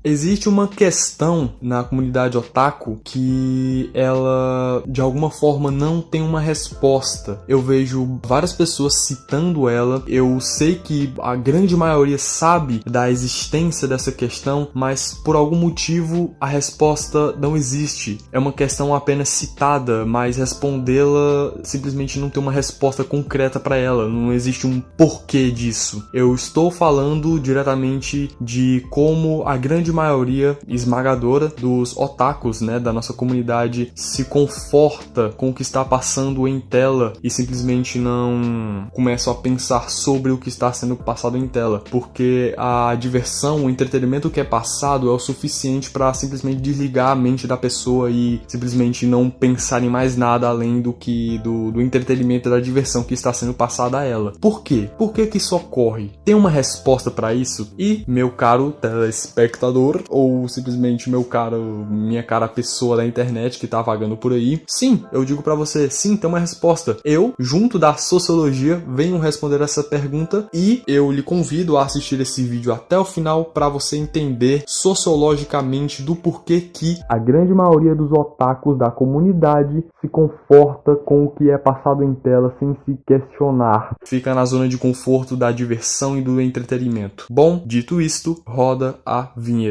Existe uma questão na comunidade otaku que ela, de alguma forma, não tem uma resposta. Eu vejo várias pessoas citando ela, eu sei que a grande maioria sabe da existência dessa questão, mas por algum motivo a resposta não existe. É uma questão apenas citada, mas respondê-la simplesmente não tem uma resposta concreta para ela, não existe um porquê disso. Eu estou falando diretamente de como a grande maioria esmagadora dos otakus, né, da nossa comunidade se conforta com o que está passando em tela e simplesmente não começam a pensar sobre o que está sendo passado em tela, porque a diversão, o entretenimento que é passado é o suficiente para simplesmente desligar a mente da pessoa e simplesmente não pensar em mais nada além do que do entretenimento e da diversão que está sendo passada a ela. Por quê? Por que isso ocorre? Tem uma resposta para isso? E, meu caro telespectador, ou simplesmente minha cara pessoa da internet que tá vagando por aí, sim, eu digo pra você, sim, tem uma resposta. Eu, junto da sociologia, venho responder essa pergunta e eu lhe convido a assistir esse vídeo até o final para você entender sociologicamente do porquê que a grande maioria dos otakus da comunidade se conforta com o que é passado em tela sem se questionar. Fica na zona de conforto da diversão e do entretenimento. Bom, dito isto, roda a vinheta.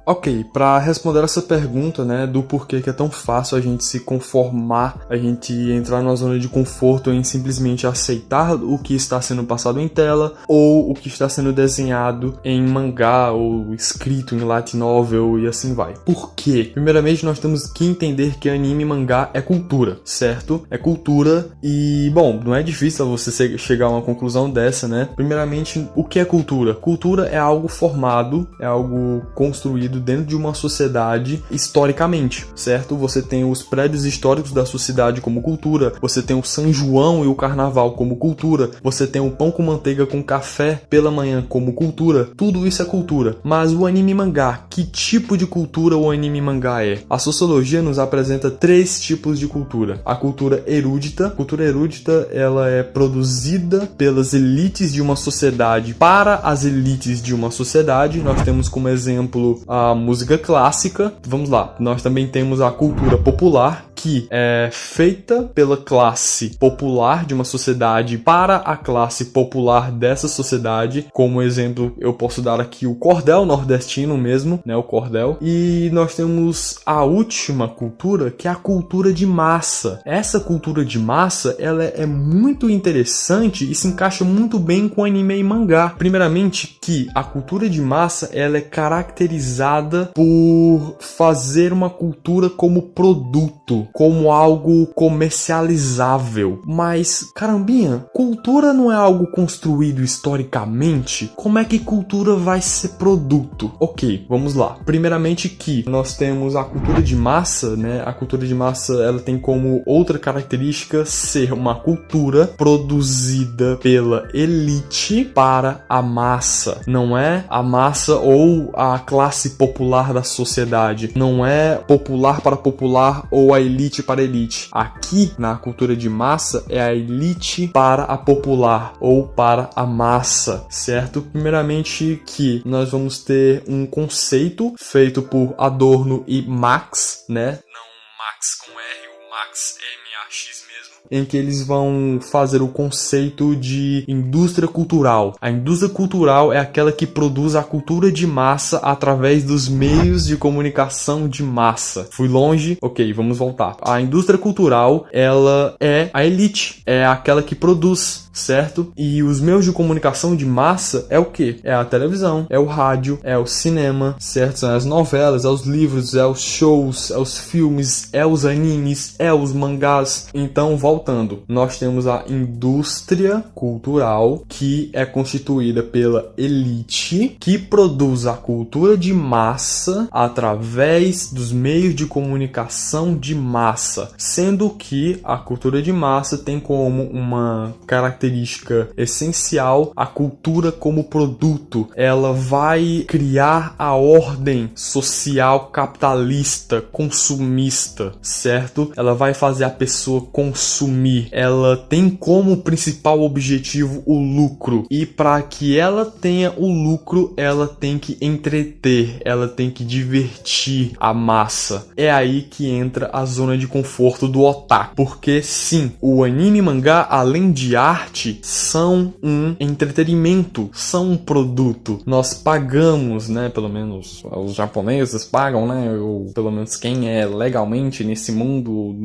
Ok, para responder essa pergunta, né, do porquê que é tão fácil a gente se conformar, a gente entrar numa zona de conforto em simplesmente aceitar o que está sendo passado em tela ou o que está sendo desenhado em mangá ou escrito em light novel e assim vai. Por quê? Primeiramente, nós temos que entender que anime e mangá é cultura, certo? É cultura e, bom, não é difícil você chegar a uma conclusão dessa, né? Primeiramente, o que é cultura? Cultura é algo formado, é algo construído dentro de uma sociedade historicamente, certo? Você tem os prédios históricos da sociedade como cultura, você tem o São João e o Carnaval como cultura, você tem o pão com manteiga com café pela manhã como cultura, tudo isso é cultura. Mas o anime e mangá, que tipo de cultura o anime e mangá é? A sociologia nos apresenta 3 tipos de cultura. A cultura erudita. A cultura erudita, ela é produzida pelas elites de uma sociedade para as elites de uma sociedade. Nós temos como exemplo a música clássica. Vamos lá, nós também temos a cultura popular, que é feita pela classe popular de uma sociedade para a classe popular dessa sociedade. Como exemplo, eu posso dar aqui o cordel nordestino mesmo, né, o cordel. E nós temos a última cultura, que é a cultura de massa. Essa cultura de massa, ela é muito interessante e se encaixa muito bem com anime e mangá. Primeiramente, que a cultura de massa, ela é caracterizada por fazer uma cultura como produto, como algo comercializável. Mas, carambinha, cultura não é algo construído historicamente? Como é que cultura vai ser produto? Ok, vamos lá. Primeiramente que nós temos a cultura de massa, né? A cultura de massa, ela tem como outra característica ser uma cultura produzida pela elite para a massa. Não é a massa ou a classe popular da sociedade. Não é popular para popular ou a elite para elite. Aqui, na cultura de massa, é a elite para a popular ou para a massa, certo? Primeiramente que nós vamos ter um conceito feito por Adorno e Marx, né? Não Max com R, o Max M-A-X mesmo. Em que eles vão fazer o conceito de indústria cultural. A indústria cultural é aquela que produz a cultura de massa através dos meios de comunicação de massa. Fui longe? Ok, vamos voltar. A indústria cultural, ela é a elite, é aquela que produz, certo? E os meios de comunicação de massa é o quê? É a televisão, é o rádio, é o cinema, certo? São as novelas, é os livros, é os shows, é os filmes, é os animes, é os mangás. Então, voltando, nós temos a indústria cultural, que é constituída pela elite, que produz a cultura de massa através dos meios de comunicação de massa, sendo que a cultura de massa tem como uma característica essencial a cultura como produto. Ela vai criar a ordem social capitalista, consumista, certo? Ela vai fazer a pessoa consumir consumir, ela tem como principal objetivo o lucro. E para que ela tenha o lucro, ela tem que entreter, ela tem que divertir a massa. É aí que entra a zona de conforto do otaku. Porque sim, o anime e mangá, além de arte, são um entretenimento, são um produto. Nós pagamos, né? Pelo menos os japoneses pagam, né? Ou pelo menos quem é legalmente nesse mundo,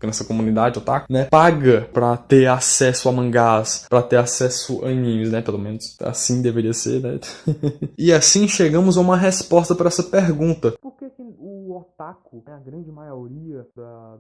nessa comunidade otaku, né? Paga pra ter acesso a mangás, pra ter acesso a animes, né? Pelo menos assim deveria ser, né? E assim chegamos a uma resposta para essa pergunta. Por que o otaku, a grande maioria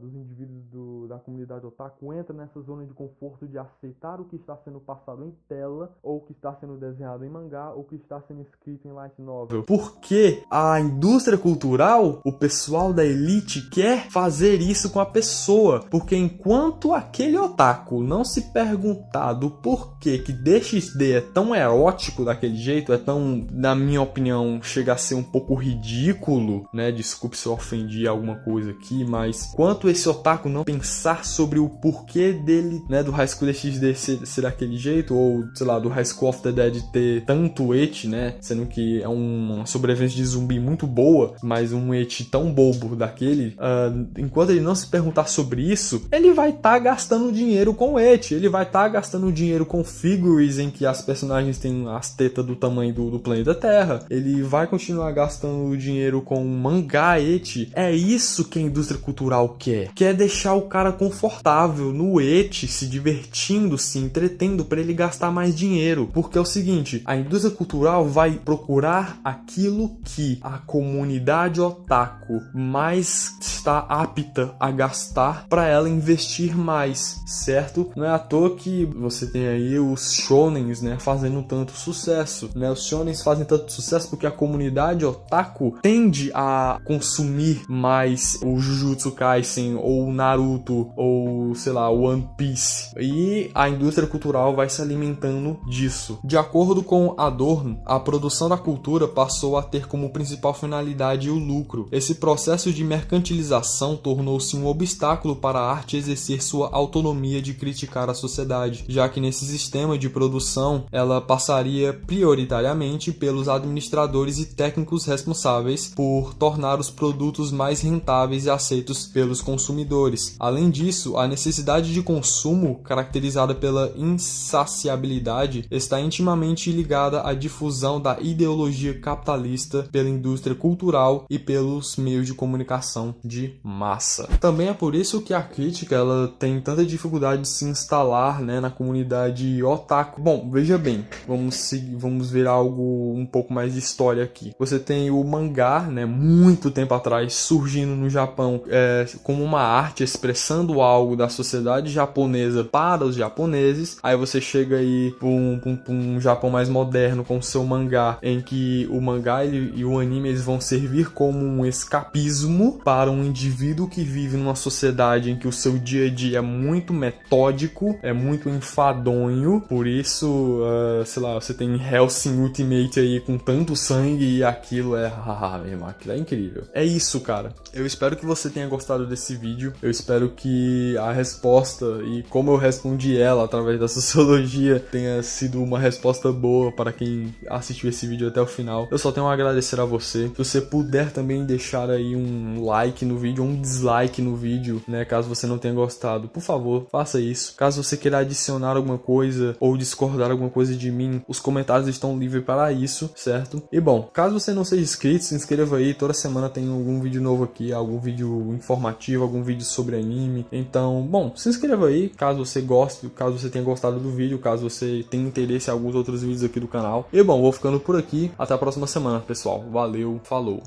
dos indivíduos da comunidade otaku, entra nessa zona de conforto de aceitar o que está sendo passado em tela, ou o que está sendo desenhado em mangá, ou o que está sendo escrito em light novel? Porque a indústria cultural, o pessoal da elite quer fazer isso com a pessoa, porque enquanto aquele otaku não se perguntar do porquê que DxD é tão erótico daquele jeito, é tão, na minha opinião, chega a ser um pouco ridículo, né? Desculpe se eu ofendi alguma coisa aqui, mas quanto esse otaku não pensar sobre o porquê dele, né, do High School DxD ser daquele jeito, ou, sei lá, do High School of the Dead ter tanto eti, né, sendo que é uma sobrevivência de zumbi muito boa, mas um eti tão bobo daquele, enquanto ele não se perguntar sobre isso, ele vai estar gastando dinheiro com eti, ele vai estar gastando dinheiro com figures em que as personagens têm as tetas do tamanho do planeta Terra, ele vai continuar gastando dinheiro com mangá eti. É isso que a indústria cultural quer deixar o cara confortável no eti, se divertindo, se entretendo para ele gastar mais dinheiro, porque é o seguinte, a indústria cultural vai procurar aquilo que a comunidade otaku mais está apta a gastar para ela investir mais, certo? Não é à toa que você tem aí os shonens, né, fazendo tanto sucesso, né? Os shonens fazem tanto sucesso porque a comunidade otaku tende a consumir mais o Jujutsu Kaisen ou o Naruto ou, sei lá, o One Piece, e a indústria cultural vai se alimentando disso. De acordo com Adorno, a produção da cultura passou a ter como principal finalidade o lucro. Esse processo de mercantilização tornou-se um obstáculo para a arte exercer sua autonomia de criticar a sociedade, já que nesse sistema de produção ela passaria prioritariamente pelos administradores e técnicos responsáveis por tornar os produtos mais rentáveis e aceitos pelos consumidores. Além disso, a necessidade de consumo, caracterizada pela insaciabilidade, está intimamente ligada à difusão da ideologia capitalista pela indústria cultural e pelos meios de comunicação de massa. Também é por isso que a crítica ela tem tanta dificuldade de se instalar, né, na comunidade otaku. Bom, veja bem, vamos ver algo um pouco mais de história aqui. Você tem o mangá, né, muito tempo atrás, surgindo no Japão como uma arte expressando algo da sociedade japonesa para os japoneses. Aí você chega aí para um Japão mais moderno com o seu mangá, em que o mangá e o anime eles vão servir como um escapismo para um indivíduo que vive numa sociedade em que o seu dia a dia é muito metódico, é muito enfadonho. Por isso, sei lá, você tem Hellsing Ultimate aí com tanto sangue e aquilo meu irmão, aquilo é incrível. É isso, cara. Eu espero que você tenha gostado desse vídeo. Eu espero que a resposta e como eu respondi ela através da sociologia tenha sido uma resposta boa para quem assistiu esse vídeo até o final. Eu só tenho a agradecer a você. Se você puder também deixar aí um like no vídeo ou um dislike no vídeo, né, caso você não tenha gostado, por favor, faça isso. Caso você queira adicionar alguma coisa ou discordar alguma coisa de mim, os comentários estão livres para isso, certo? E bom, caso você não seja inscrito, se inscreva aí. Toda semana tem algum vídeo novo aqui, algum vídeo informativo, algum vídeo sobre anime. Então, bom, se inscreva aí, caso você goste, caso você tenha gostado do vídeo, caso você tenha interesse em alguns outros vídeos aqui do canal. E bom, vou ficando por aqui. Até a próxima semana, pessoal. Valeu, falou!